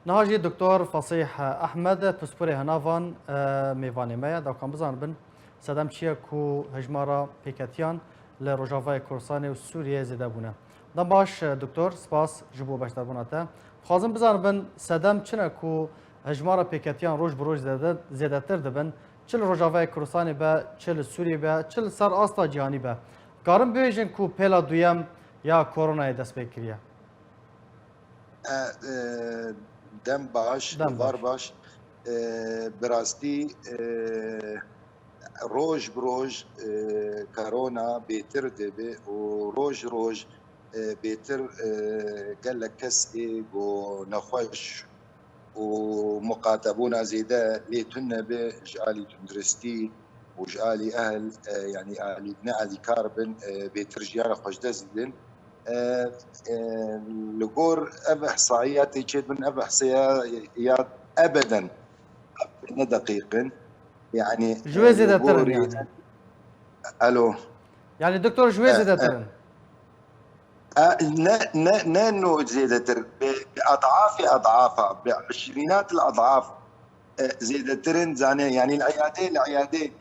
نهاجي دكتور فصيح احمد بسپوری هنافان میوانی مایا دا کام بزن بن صدام چیه کو هجمارا پیکتیان لروجاوای کورسانی و سوریه زده بونه دم باش دکتور سپاس جبو باشتر بوناته خازم بزن بن صدام چنه کو هجمارا پیکتیان روز بروز زده تر دبن چل روجاوای کورسانی به چل سوریه به چل سر آستا جهانی به کارم بیجن کو پلا دویم یا کرونا دست بکریه دم باش وار باش براستی روج بروج كورونا بيتر دبي وروج بيتر قال لك كسئي ونخوش ومقاتبونا زيدا ليتنا بجالي تندرستي وجالي اهل يعني اهلي بناء كاربن بيترجيانا خوش دزدن لقور أب إحصائيات يجد من أب إحصائيات أبدا دقيقا يعني جويزي ده ترن يعني ألو يعني دكتور جويزي ده ترن نانو زيادة بأضعافها بعشرينات الأضعاف زيادة ترن زاني يعني العيادة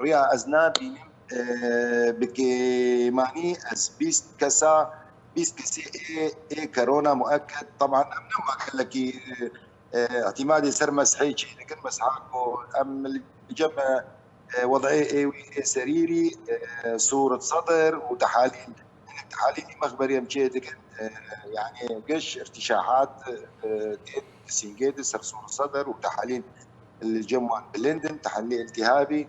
ريا أزنابينم بكي از 20 كسا اي كورونا مؤكد طبعا امنا ما قال لك اعتمادي سر مسحي لكن مسحاكو ام الجمع وضعي سريري صورة صدر وتحاليل مخبريه مشيت يعني قش ارتشاحات سينجيد سر صورة صدر وتحاليل الجمع بلندن تحليل التهابي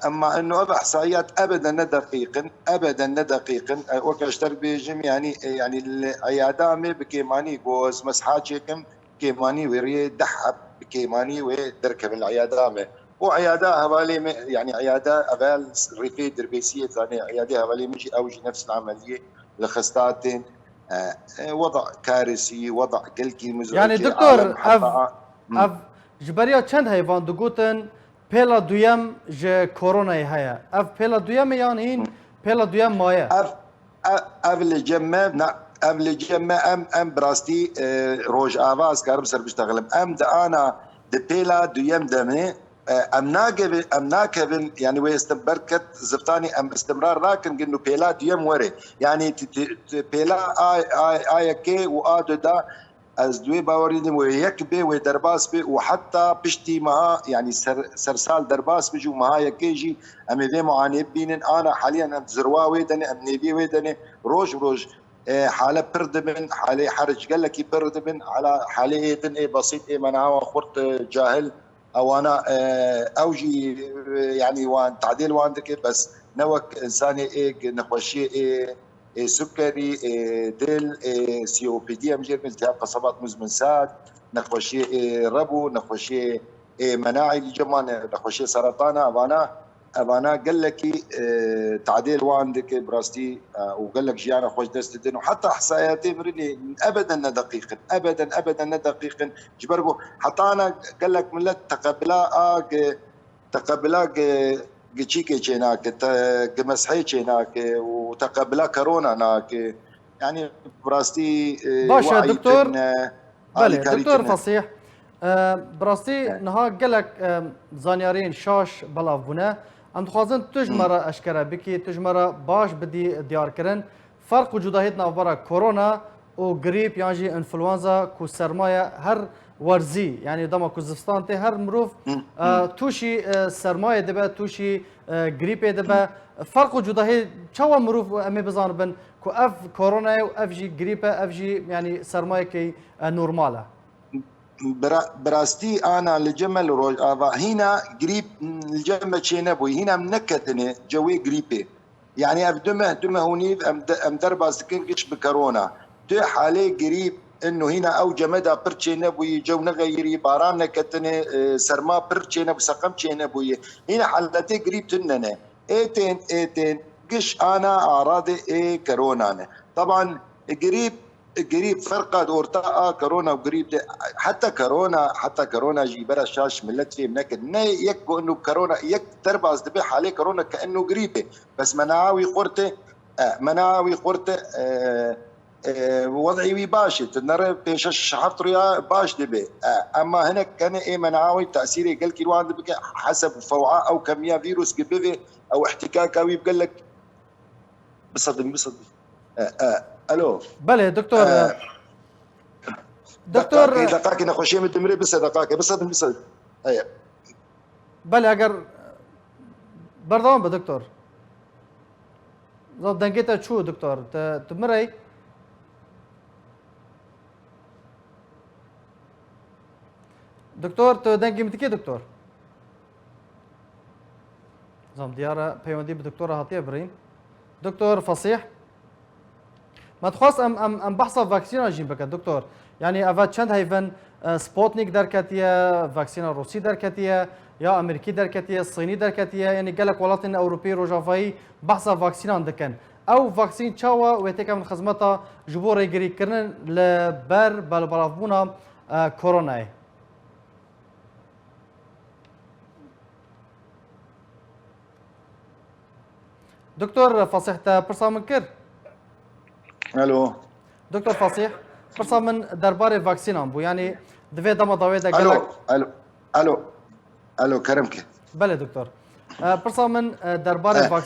اما انه احصائيات ابدا دقيقا وكاشتر بيجم يعني العيادامي بكيماني جوز مسحاتكم كيماني وري دحب بكيماني ودركب العيادامي وعياده هوالي يعني عياده ابال ريفي دربيسيه ثاني عياده هوالي مشي اوجي نفس العمليه لخستاتين وضع كارثي وضع قلقي مزعج يعني دكتور اف جبريا چند هيفان دقوتن پلا دویم ج کرونا هيا اف پلا دویم يعني هين پلا دویم مايا اف اللي جمع ام براستي روج اواز كارم سر بشتغلم ام دا انا بلا دویم دمي ام ناكبن يعني ويستبركت زفتاني ام استمرار راكن انه بلا دویم وري يعني بلا اي كي وادو دا از دوی باوریدم و یک به و درباس به و حتی پشتی ما يعني سرسال درباس بجو ما يكيجي ام ذي معاني بينن انا حاليا ام زروا ويدني ام نيبي ويدني روج حاله بردبن حاله حرج قال لك بردبن على حاله اي بسيط اي منها خرط جاهل او انا اوجي يعني وان تعديل واندك بس نوك انساني نخوشي سكري ديل سي او بي دي امجير التهاب قصبات مزمن ساد نخوشي ربو نخوشي مناعي الجمان نخوشي سرطان ابانا قال لك تعديل واندك براستي وقال لك جيانا خوش دستدن وحتى احصائياتي برني ابدا دقيقا جبربو حتى انا قال لك ملت تقبلا جيكي هناك مسحيك هناك وتقبلا كورونا هناك يعني براستي باشا دكتور بله دكتور فصيح براستي نها قالك زانيارين شاش بلاف بونه ام دخوازن تجمره اشكره بكي تجمره باش بدي ديار كرن فرق وجودهيت نافبرا كورونا و غريب يعني انفلونزا كو سرمايه هر ورزي يعني دما كوزستان تي هر مروف توشي سرمايه دبا توشي غريب دبا فرق وجودهي چوا مروف امي بزان بن كو اف كورونا و اف جي غريب اف جي يعني سرمايه كي نورماله براستي انا الجمل روج هنا قريب الجمل شينبوي هنا منكتني جوي قريبي يعني ابدمه هوني ام درباس كنكش بكورونا تو حالي قريب انه هنا او جمدا برتشينبوي جو نغيري باران نكتني سرما برتشينبو سقم تشينبوي هنا حالتي قريب تننا ايتين قش انا اعراضي كورونا طبعا قريب فرقه دورتا كورونا وقريب حتى كورونا جيبرا شاش ملت في منكد يكو انه كورونا يك ترباز دبي حالي كورونا كانه قريبه بس مناوي قرته وضعي وي باش تنرى بيش حفط ريا باش دبي اما هنا كان ايه منعوي تاثيري قال كي الواحد بك حسب فوعاء او كميه فيروس قبيبه او احتكاك او يقول لك بصدم الو بله دكتور دكتور دقائق نخشي من التمرين بس دقائق بصدم هيا بله اگر بردوام به دكتور زاد دنگیتا چو دكتور تمري دكتور تو دنگی متکی دكتور زام ديارة بيوندي بدكتورة هاتيه برين دكتور فصيح ما تخواست ام بحثا فاكسينا جين بك دكتور يعني افا چند هيفن سبوتنيك دركتيه فاكسينا روسي دركتيه يا امريكي دركتيه صيني دركتيه يعني قالك ولاتن اوروبي روجافاي بحثا فاكسينا دكن او فاكسين تشاوا ويتيكا من خدمتها جبور يجري كرن لبر بالبرافونا كورونا دكتور فصيح تا برصا من كر الو دكتور فصيح برصا من درباري فاكسين بو يعني دفي دما ضويدا الو الو الو كرمك بله دكتور برصا من درباري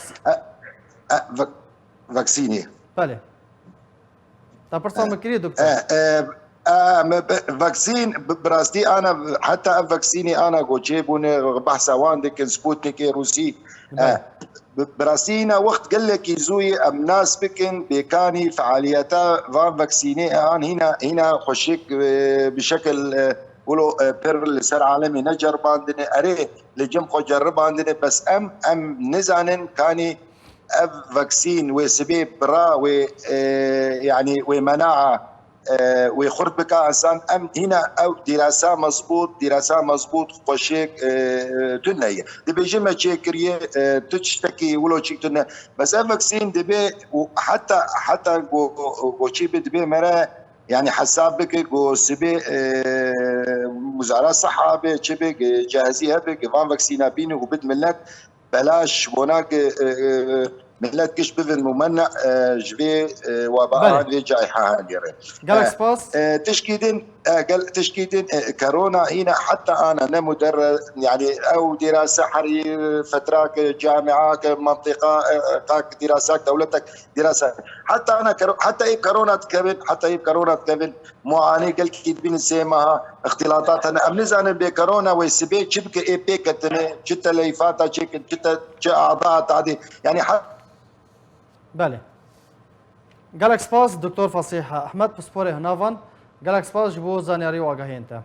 فاكسيني بله تا برصا من كري دكتور فاكسين براستي انا حتى فاكسيني انا جيبون بحث عندك سبوتنيك روسي براسينا وقت قال لك يزوي ام ناس بكن بكاني فعالياتا فان فاكسيني هنا خشيك بشكل ولو بير لسر عالمي نجر باندني اري لجم خو جرب عندنا بس ام نزانن كاني اف فاكسين وسبب برا و يعني ومناعه ويخرج بك انسان ام هنا او دراسه مضبوط خوشيك دنيا دي بيجي ما تشكريه تشتكي ولو تشتنا بس فاكسين دبي حتى جو تشي دبي مرا يعني حسابك جو سبي وزاره الصحه بتشبك جاهزيه بك فان فاكسينا بيني وبد ملت بلاش هناك ملت كش بذن ممنع جبي وباء جائحة هاليرة قالك سباس تشكيدين كورونا هنا حتى أنا مدرس يعني أو دراسة حري فترة جامعة منطقة دراسات دولتك دراسة حتى أنا حتى إيه كورونا تكبن معاني قال كيد بين سيمها اختلاطات أنا أمنزان بكورونا ويسبي شبك إيه بيكتني جت ليفاتا جت أعضاء تعدي يعني بله قالك سباس دكتور فصيح احمد بسبوري هنافان قالك سباس جبو زانياري واقعي انت